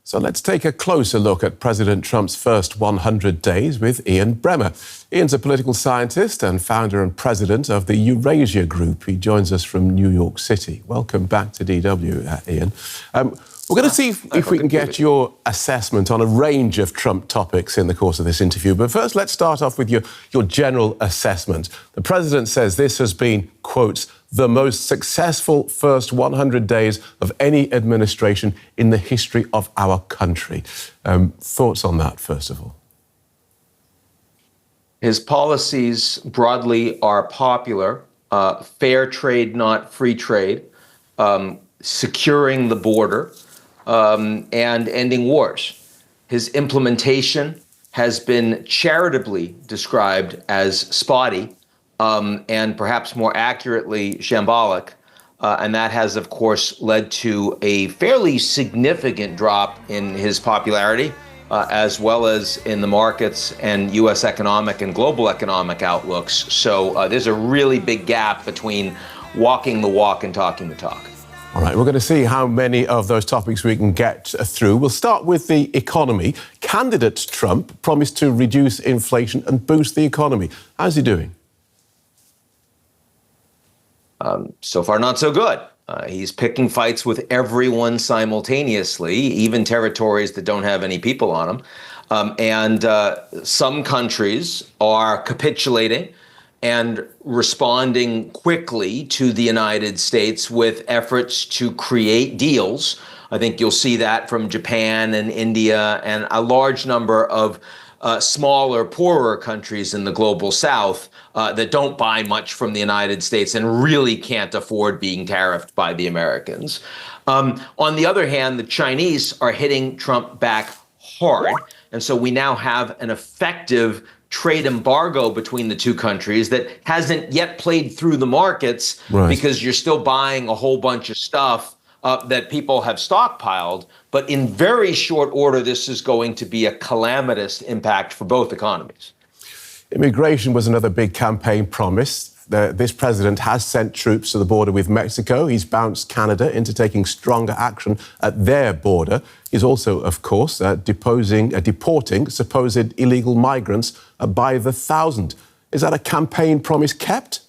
So let's take a closer look at President Trump's first 100 days with Ian Bremmer. Ian's a political scientist and founder and president of the Eurasia Group. He joins us from New York City. Welcome back to DW, Ian. We're going to see if we can get your assessment on a range of Trump topics in the course of this interview. But first, let's start off with your general assessment. The president says this has been, quote, the most successful first 100 days of any administration in the history of our country. Thoughts on that, first of all? His policies broadly are popular. Fair trade, not free trade, securing the border, and ending wars. His implementation has been charitably described as spotty, and perhaps more accurately, shambolic. And that has, of course, led to a fairly significant drop in his popularity, as well as in the markets and U.S. economic and global economic outlooks. So there's a really big gap between walking the walk and talking the talk. All right, we're going to see how many of those topics we can get through. We'll start with the economy. Candidate Trump promised to reduce inflation and boost the economy. How's he doing? So far, not so good. He's picking fights with everyone simultaneously, even territories that don't have any people on them. And some countries are capitulating and responding quickly to the United States with efforts to create deals. I think you'll see that from Japan and India and a large number of smaller, poorer countries in the global south that don't buy much from the United States and really can't afford being tariffed by the Americans. On the other hand, the Chinese are hitting Trump back hard. And so we now have an effective trade embargo between the two countries that hasn't yet played through the markets, right, because you're still buying a whole bunch of stuff that people have stockpiled. But in very short order, this is going to be a calamitous impact for both economies. Immigration was another big campaign promise. This president has sent troops to the border with Mexico. He's bounced Canada into taking stronger action at their border. He's also, of course, deporting supposed illegal migrants by the thousand. Is that a campaign promise kept?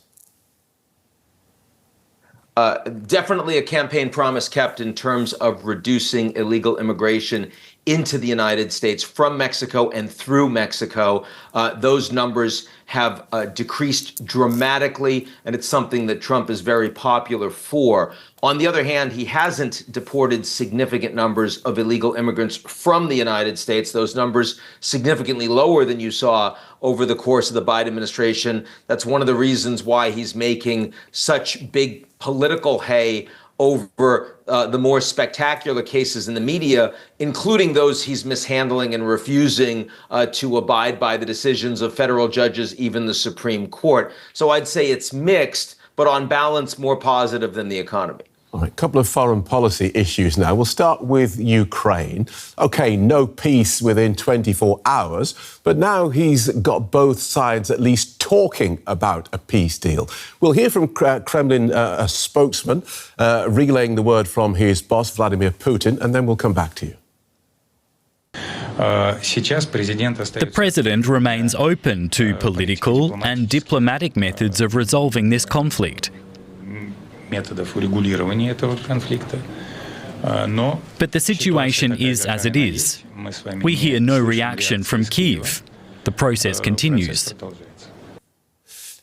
Definitely a campaign promise kept in terms of reducing illegal immigration into the United States from Mexico and through Mexico. Those numbers have decreased dramatically, and it's something that Trump is very popular for. On the other hand, he hasn't deported significant numbers of illegal immigrants from the United States. Those numbers significantly lower than you saw over the course of the Biden administration. That's one of the reasons why he's making such big political hay over the more spectacular cases in the media, including those he's mishandling and refusing to abide by the decisions of federal judges, even the Supreme Court. So I'd say it's mixed, but on balance, more positive than the economy. All right, a couple of foreign policy issues now. We'll start with Ukraine. OK, no peace within 24 hours, but now he's got both sides at least talking about a peace deal. We'll hear from Kremlin a spokesman relaying the word from his boss, Vladimir Putin, and then we'll come back to you. The president remains open to political and diplomatic methods of resolving this conflict. But the situation is as it is. We hear no reaction from Kyiv. The process continues.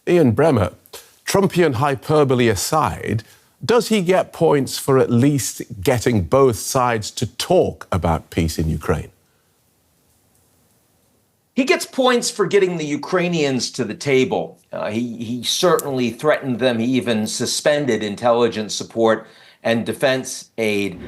Ian Bremmer, Trumpian hyperbole aside, does he get points for at least getting both sides to talk about peace in Ukraine? He gets points for getting the Ukrainians to the table. He certainly threatened them. He even suspended intelligence support and defense aid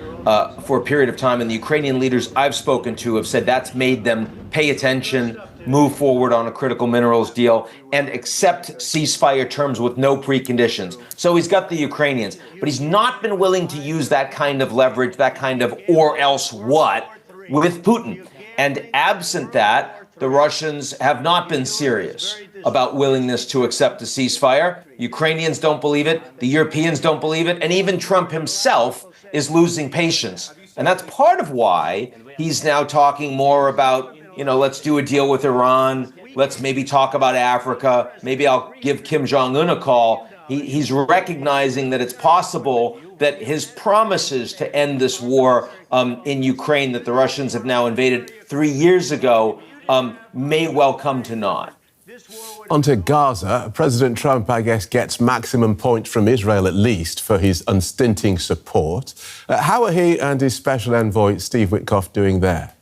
for a period of time. And the Ukrainian leaders I've spoken to have said that's made them pay attention, move forward on a critical minerals deal, and accept ceasefire terms with no preconditions. So he's got the Ukrainians, but he's not been willing to use that kind of leverage, that kind of or else what, with Putin. And absent that, the Russians have not been serious about willingness to accept a ceasefire. Ukrainians don't believe it. The Europeans don't believe it. And even Trump himself is losing patience And that's part of why he's now talking more about, let's do a deal with Iran. Let's maybe talk about Africa. Maybe I'll give Kim Jong-un a call. He's recognizing that it's possible that his promises to end this war in Ukraine that the Russians have now invaded 3 years ago may well come to naught. Onto Gaza, President Trump, I guess, gets maximum points from Israel at least for his unstinting support. How are he and his special envoy, Steve Witkoff, doing there?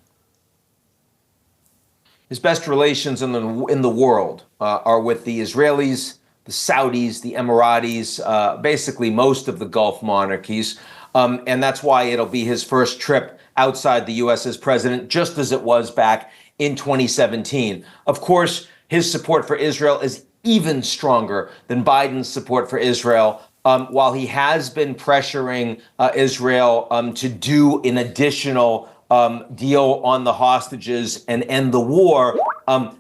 His best relations in the world are with the Israelis, the Saudis, the Emiratis, basically most of the Gulf monarchies. And that's why it'll be his first trip outside the U.S. as president, just as it was back in 2017. Of course, his support for Israel is even stronger than Biden's support for Israel. While he has been pressuring Israel to do an additional deal on the hostages and end the war,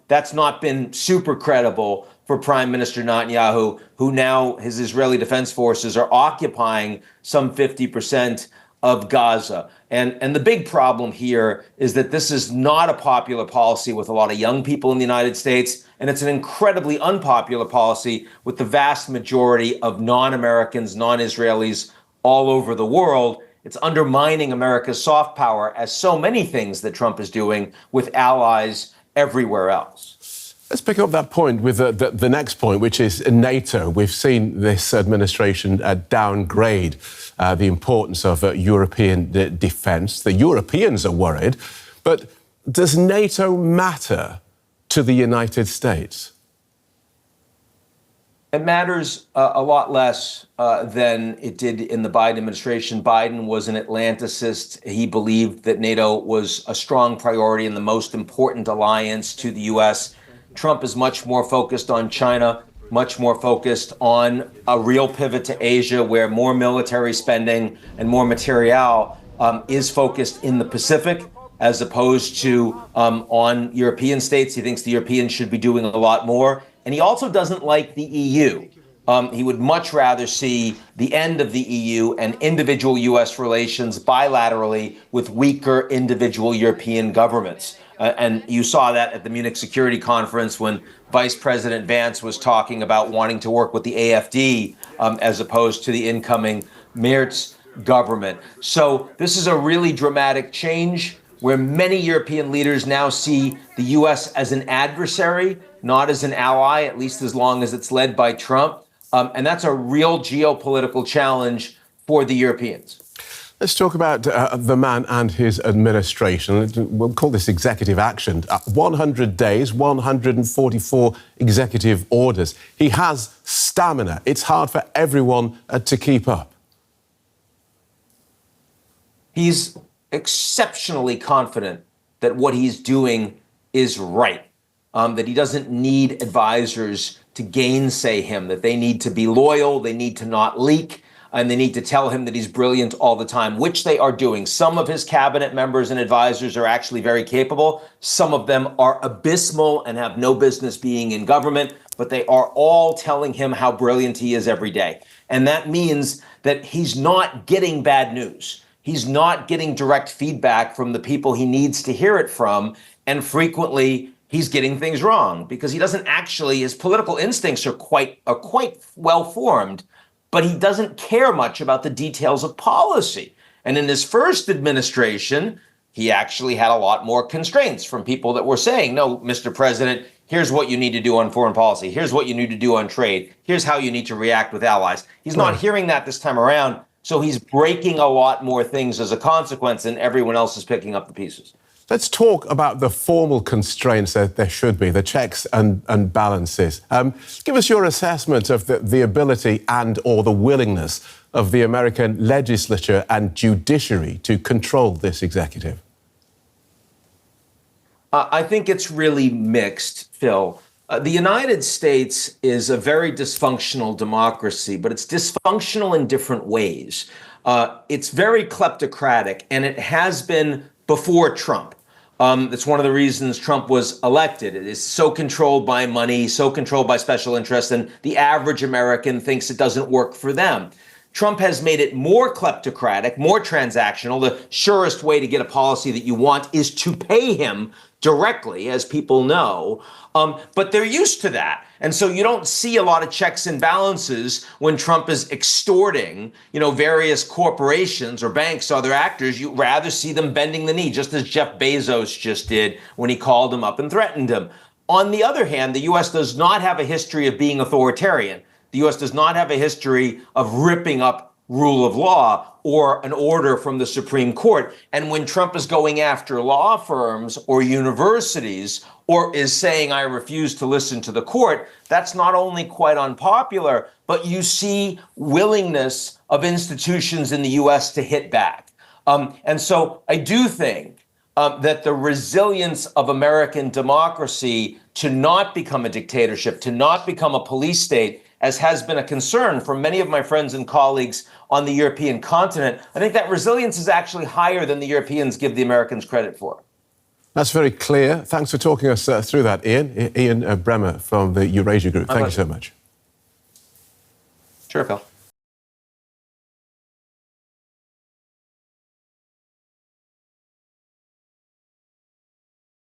that's not been super credible for Prime Minister Netanyahu, who now his Israeli Defense Forces are occupying some 50% of Gaza. And the big problem here is that this is not a popular policy with a lot of young people in the United States, and it's an incredibly unpopular policy with the vast majority of non-Americans, non-Israelis all over the world. It's undermining America's soft power, as so many things that Trump is doing with allies everywhere else. Let's pick up that point with the next point, which is NATO. We've seen this administration downgrade the importance of European defence. The Europeans are worried. But does NATO matter to the United States? It matters a lot less than it did in the Biden administration. Biden was an Atlanticist. He believed that NATO was a strong priority and the most important alliance to the U.S. Trump is much more focused on China, much more focused on a real pivot to Asia, where more military spending and more materiel is focused in the Pacific, as opposed to on European states. He thinks the Europeans should be doing a lot more. And he also doesn't like the EU. He would much rather see the end of the EU and individual U.S. relations bilaterally with weaker individual European governments. And you saw that at the Munich Security Conference when Vice President Vance was talking about wanting to work with the AfD as opposed to the incoming Merz government. So this is a really dramatic change where many European leaders now see the U.S. as an adversary, not as an ally, at least as long as it's led by Trump. And that's a real geopolitical challenge for the Europeans. Let's talk about the man and his administration. We'll call this executive action. 100 days, 144 executive orders. He has stamina. It's hard for everyone to keep up. He's exceptionally confident that what he's doing is right, that he doesn't need advisors to gainsay him, that they need to be loyal, they need to not leak, and they need to tell him that he's brilliant all the time, which they are doing. Some of his cabinet members and advisors are actually very capable. Some of them are abysmal and have no business being in government, but they are all telling him how brilliant he is every day. And that means that he's not getting bad news. He's not getting direct feedback from the people he needs to hear it from. And frequently, he's getting things wrong because he doesn't actually, his political instincts are quite well formed, but he doesn't care much about the details of policy. And in his first administration, he actually had a lot more constraints from people that were saying, no, Mr. President, here's what you need to do on foreign policy. Here's what you need to do on trade. Here's how you need to react with allies. He's not hearing that this time around. So he's breaking a lot more things as a consequence, and everyone else is picking up the pieces. Let's talk about the formal constraints that there should be, the checks and balances. Give us your assessment of the ability and or the willingness of the American legislature and judiciary to control this executive. I think it's really mixed, Phil. The United States is a very dysfunctional democracy, but it's dysfunctional in different ways. It's very kleptocratic, and it has been before Trump. That's one of the reasons Trump was elected. It is so controlled by money, so controlled by special interests, and the average American thinks it doesn't work for them. Trump has made it more kleptocratic, more transactional. The surest way to get a policy that you want is to pay him directly, as people know. But they're used to that. And so you don't see a lot of checks and balances when Trump is extorting, various corporations or banks, other actors. You rather see them bending the knee, just as Jeff Bezos just did when he called him up and threatened him. On the other hand, the U.S. does not have a history of being authoritarian. The U.S. does not have a history of ripping up rule of law or an order from the Supreme Court. And when Trump is going after law firms or universities or is saying, I refuse to listen to the court, that's not only quite unpopular, but you see willingness of institutions in the U.S. to hit back. And so I do think that the resilience of American democracy to not become a dictatorship, to not become a police state, as has been a concern for many of my friends and colleagues on the European continent, I think that resilience is actually higher than the Europeans give the Americans credit for. That's very clear. Thanks for talking us through that, Ian. Ian Bremmer from the Eurasia Group. Thank you so much. Sure, Phil.